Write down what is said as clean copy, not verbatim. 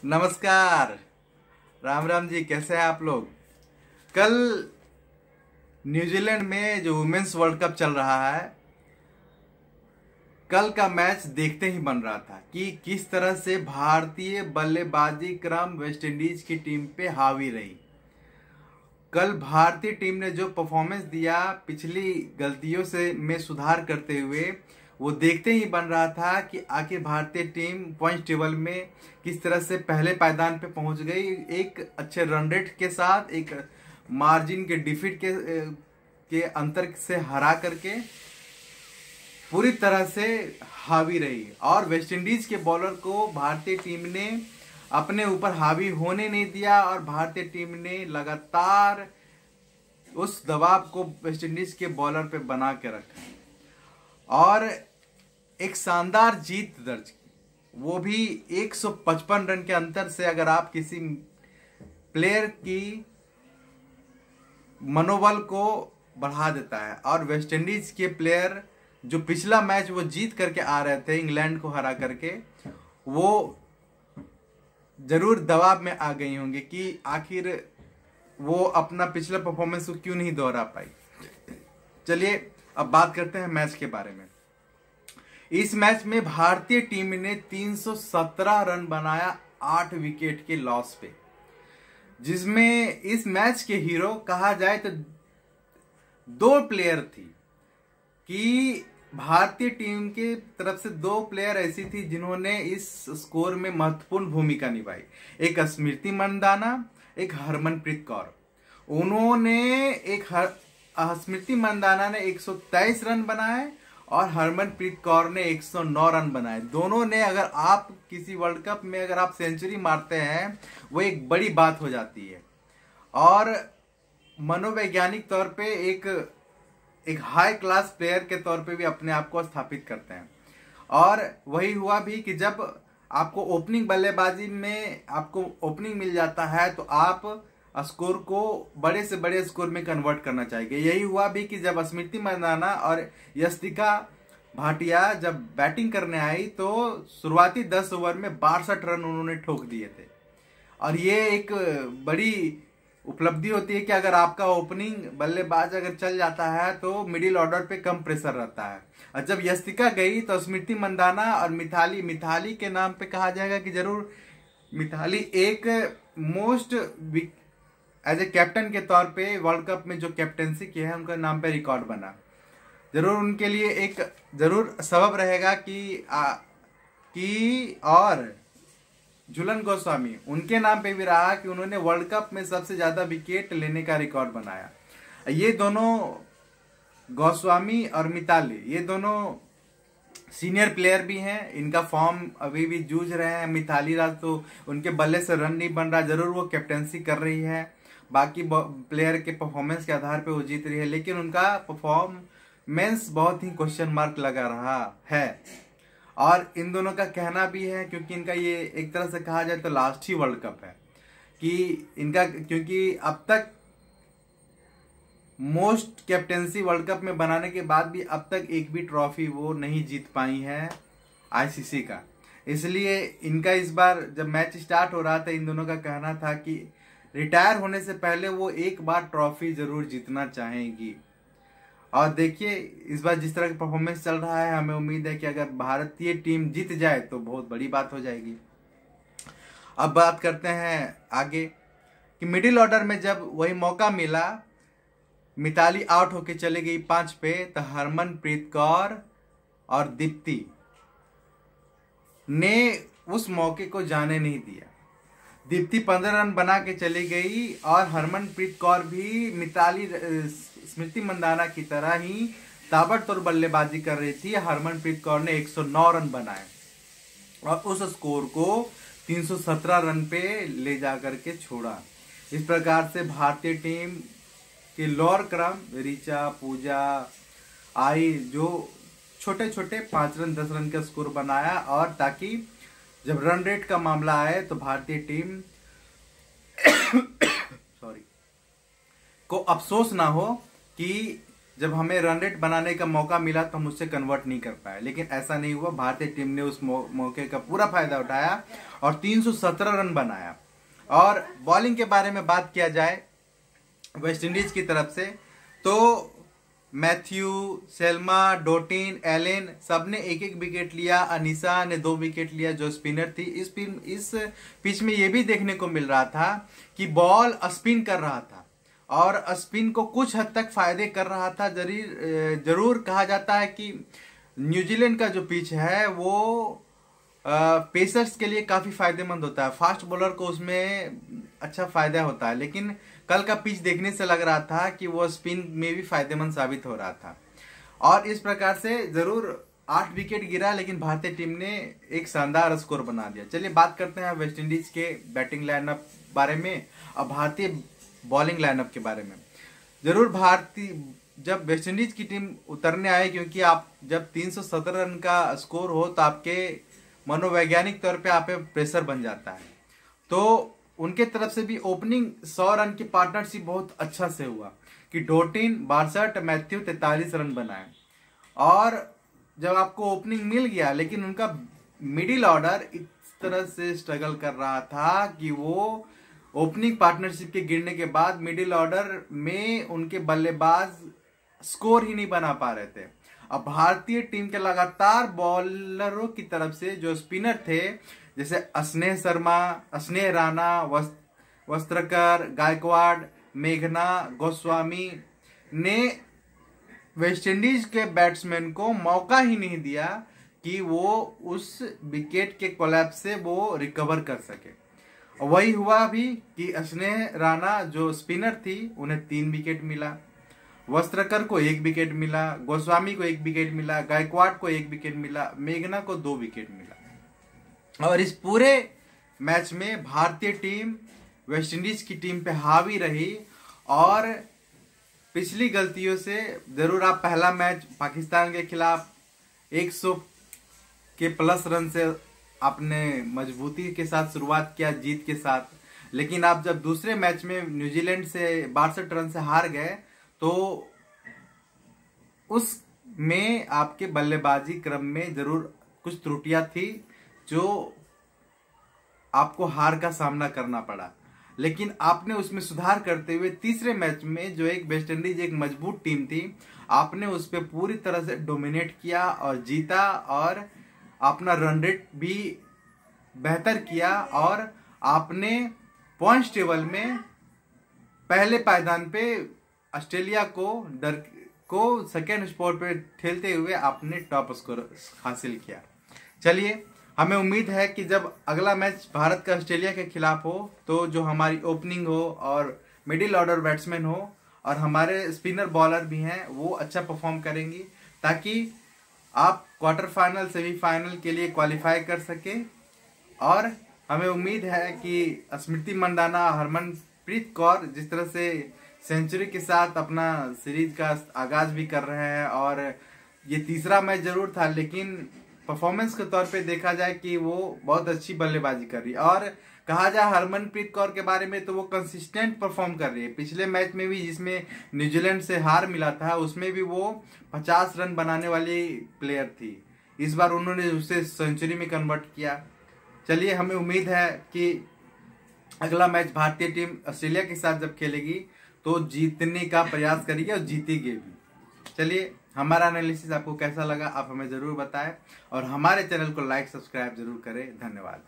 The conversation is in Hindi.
नमस्कार। राम राम जी, कैसे हैं आप लोग। कल न्यूजीलैंड में जो वुमेन्स वर्ल्ड कप चल रहा है, कल का मैच देखते ही बन रहा था कि किस तरह से भारतीय बल्लेबाजी क्रम वेस्टइंडीज की टीम पे हावी रही। कल भारतीय टीम ने जो परफॉर्मेंस दिया, पिछली गलतियों से में सुधार करते हुए, वो देखते ही बन रहा था कि आखिर भारतीय टीम पॉइंट टेबल में किस तरह से पहले पायदान पे पहुंच गई। एक अच्छे रन रेट के साथ, एक मार्जिन के डिफीट के अंतर से हरा करके पूरी तरह से हावी रही। और वेस्टइंडीज के बॉलर को भारतीय टीम ने अपने ऊपर हावी होने नहीं दिया और भारतीय टीम ने लगातार उस दबाव को वेस्टइंडीज के बॉलर पे बना के रखा और एक शानदार जीत दर्ज की, वो भी 155 रन के अंतर से। अगर आप किसी प्लेयर की मनोबल को बढ़ा देता है, और वेस्टइंडीज के प्लेयर जो पिछला मैच वो जीत करके आ रहे थे इंग्लैंड को हरा करके, वो जरूर दबाव में आ गई होंगी कि आखिर वो अपना पिछला परफॉर्मेंस को क्यों नहीं दोहरा पाई। चलिए अब बात करते हैं मैच के बारे में। इस मैच में भारतीय टीम ने 317 रन बनाया 8 विकेट के लॉस पे, जिसमें इस मैच के हीरो कहा जाए तो दो प्लेयर थी कि भारतीय टीम के तरफ से दो प्लेयर ऐसी थी जिन्होंने इस स्कोर में महत्वपूर्ण भूमिका निभाई। एक स्मृति मंदाना, एक हरमनप्रीत कौर। स्मृति मंदाना ने 123 रन बनाए और हरमनप्रीत कौर ने 109 रन बनाए। दोनों ने, अगर आप किसी वर्ल्ड कप में अगर आप सेंचुरी मारते हैं, वो एक बड़ी बात हो जाती है और मनोवैज्ञानिक तौर पे एक हाई क्लास प्लेयर के तौर पे भी अपने आप को स्थापित करते हैं। और वही हुआ भी कि जब आपको ओपनिंग बल्लेबाजी में आपको ओपनिंग मिल जाता है तो आप स्कोर को बड़े से बड़े स्कोर में कन्वर्ट करना चाहिए। यही हुआ भी कि जब स्मृति मंदाना और यस्तिका भाटिया जब बैटिंग करने आई तो शुरुआती 10 ओवर में 62 रन उन्होंने ठोक दिए थे। और ये एक बड़ी उपलब्धि होती है कि अगर आपका ओपनिंग बल्लेबाज अगर चल जाता है तो मिडिल ऑर्डर पे कम प्रेशर रहता है। और जब यस्तिका गई तो स्मृति मंदाना और मिथाली के नाम पे कहा जाएगा कि जरूर मिथाली एक मोस्ट एज ए कैप्टन के तौर पे वर्ल्ड कप में जो कैप्टनसी की है उनका नाम पे रिकॉर्ड बना। जरूर उनके लिए एक जरूर सबब रहेगा कि और झूलन गोस्वामी उनके नाम पे भी रहा कि उन्होंने वर्ल्ड कप में सबसे ज्यादा विकेट लेने का रिकॉर्ड बनाया। ये दोनों गोस्वामी और मिताली, ये दोनों सीनियर प्लेयर भी हैं, इनका फॉर्म अभी भी जूझ रहे हैं। मिताली राज तो उनके बल्ले से रन नहीं बन रहा, जरूर वो कैप्टनसी कर रही है, बाकी प्लेयर के परफॉर्मेंस के आधार पे वो जीत रही है, लेकिन उनका परफॉर्मेंस बहुत ही क्वेश्चन मार्क लगा रहा है। और इन दोनों का कहना भी है, क्योंकि इनका ये एक तरह से कहा जाए तो लास्ट ही वर्ल्ड कप है कि इनका, क्योंकि अब तक मोस्ट कैप्टेंसी वर्ल्ड कप में बनाने के बाद भी अब तक एक भी ट्रॉफी वो नहीं जीत पाई है आईसीसी का। इसलिए इनका इस बार जब मैच स्टार्ट हो रहा था, इन दोनों का कहना था कि रिटायर होने से पहले वो एक बार ट्रॉफी जरूर जीतना चाहेंगी। और देखिए इस बार जिस तरह का परफॉर्मेंस चल रहा है, हमें उम्मीद है कि अगर भारतीय टीम जीत जाए तो बहुत बड़ी बात हो जाएगी। अब बात करते हैं आगे कि मिडिल ऑर्डर में जब वही मौका मिला, मिताली आउट होके चले गई 5 पे, तो हरमनप्रीत कौर और दीप्ति ने उस मौके को जाने नहीं दिया। दीप्ति 15 रन बना के चली गई और हरमनप्रीत कौर भी स्मृति मंदाना की तरह ही ताबड़तोड़ बल्लेबाजी कर रही थी। हरमनप्रीत कौर ने 109 रन बनाए और उस स्कोर को 317 रन पे ले जाकर के छोड़ा। इस प्रकार से भारतीय टीम के लोअर क्रम ऋचा, पूजा आई, जो छोटे छोटे 5 रन 10 रन का स्कोर बनाया, और ताकि जब रन रेट का मामला आए तो भारतीय टीम को अफसोस ना हो कि जब हमें रन रेट बनाने का मौका मिला तो हम उससे कन्वर्ट नहीं कर पाए, लेकिन ऐसा नहीं हुआ। भारतीय टीम ने उस मौके का पूरा फायदा उठाया और 317 रन बनाया। और बॉलिंग के बारे में बात किया जाए वेस्ट इंडीज की तरफ से, तो मैथ्यू, सेल्मा, डोटिन, एलेन सबने एक एक विकेट लिया। अनीसा ने 2 विकेट लिया जो स्पिनर थी। इस पिच में ये भी देखने को मिल रहा था कि बॉल स्पिन कर रहा था और स्पिन को कुछ हद तक फायदे कर रहा था। जरूर कहा जाता है कि न्यूजीलैंड का जो पिच है वो पेसर्स के लिए काफी फायदेमंद होता है, फास्ट बॉलर को उसमें अच्छा फायदा होता है, लेकिन कल का पिच देखने से लग रहा था कि वो स्पिन में भी फायदेमंद साबित हो रहा था। और इस प्रकार से जरूर 8 विकेट गिरा, लेकिन भारतीय टीम ने एक शानदार स्कोर बना दिया। चलिए बात करते हैं वेस्ट इंडीज के बैटिंग लाइनअप बारे में और भारतीय बॉलिंग लाइनअप के बारे में। जरूर जब वेस्ट इंडीज की टीम उतरने आए, क्योंकि आप जब 317 रन का स्कोर हो तो आपके मनोवैज्ञानिक तौर पे आप पे प्रेशर बन जाता है, तो उनके तरफ से भी ओपनिंग 100 रन की पार्टनरशिप बहुत अच्छा से हुआ कि डोटिन 62, मैथ्यू 43 रन बनाए। और जब आपको ओपनिंग मिल गया, लेकिन उनका मिडिल ऑर्डर इस तरह से स्ट्रगल कर रहा था कि वो ओपनिंग पार्टनरशिप के गिरने के बाद मिडिल ऑर्डर में उनके बल्लेबाज स्कोर ही नहीं बना पा रहे थे। अब भारतीय टीम के लगातार बॉलरों की तरफ से जो स्पिनर थे, जैसे स्नेह राणा, वस्त्रकर, गायकवाड़, मेघना, गोस्वामी ने वेस्ट इंडीज के बैट्समैन को मौका ही नहीं दिया कि वो उस विकेट के कोलैप्स से वो रिकवर कर सके। वही हुआ भी कि स्नेह राणा जो स्पिनर थी उन्हें 3 विकेट मिला, वस्त्रकर को 1 विकेट मिला, गोस्वामी को 1 विकेट मिला, गायकवाड़ को 1 विकेट मिला, मेघना को 2 विकेट मिला। और इस पूरे मैच में भारतीय टीम वेस्ट इंडीज की टीम पे हावी रही और पिछली गलतियों से जरूर आप पहला मैच पाकिस्तान के खिलाफ 100 के प्लस रन से आपने मजबूती के साथ शुरुआत किया, जीत के साथ, लेकिन आप जब दूसरे मैच में न्यूजीलैंड से 62 रन से हार गए तो उसमें आपके बल्लेबाजी क्रम में जरूर कुछ त्रुटियां थी जो आपको हार का सामना करना पड़ा। लेकिन आपने उसमें सुधार करते हुए तीसरे मैच में जो एक वेस्ट इंडीज एक मजबूत टीम थी, आपने उस पर पूरी तरह से डोमिनेट किया और जीता और अपना रन रेट भी बेहतर किया और आपने पॉइंट्स टेबल में पहले पायदान पे ऑस्ट्रेलिया को सेकेंड स्पॉट पे ठेलते हुए आपने टॉप स्कोर हासिल किया। चलिए, हमें उम्मीद है कि जब अगला मैच भारत का ऑस्ट्रेलिया के खिलाफ हो तो जो हमारी ओपनिंग हो और मिडिल ऑर्डर बैट्समैन हो और हमारे स्पिनर बॉलर भी हैं वो अच्छा परफॉर्म करेंगी, ताकि आप क्वार्टर फाइनल सेमीफाइनल के लिए क्वालिफाई कर सके। और हमें उम्मीद है कि स्मृति मंदाना, हरमनप्रीत कौर जिस तरह से सेंचुरी के साथ अपना सीरीज का आगाज भी कर रहे हैं, और ये तीसरा मैच जरूर था लेकिन परफॉर्मेंस के तौर पे देखा जाए कि वो बहुत अच्छी बल्लेबाजी कर रही है। और कहा जाए हरमनप्रीत कौर के बारे में तो वो कंसिस्टेंट परफॉर्म कर रही है। पिछले मैच में भी जिसमें न्यूजीलैंड से हार मिला था उसमें भी वो 50 रन बनाने वाली प्लेयर थी, इस बार उन्होंने उसे सेंचुरी में कन्वर्ट किया। चलिए, हमें उम्मीद है कि अगला मैच भारतीय टीम ऑस्ट्रेलिया के साथ जब खेलेगी तो जीतने का प्रयास करेगी और जीतेगी भी। चलिए, हमारा एनालिसिस आपको कैसा लगा आप हमें जरूर बताएं और हमारे चैनल को लाइक सब्सक्राइब जरूर करें। धन्यवाद।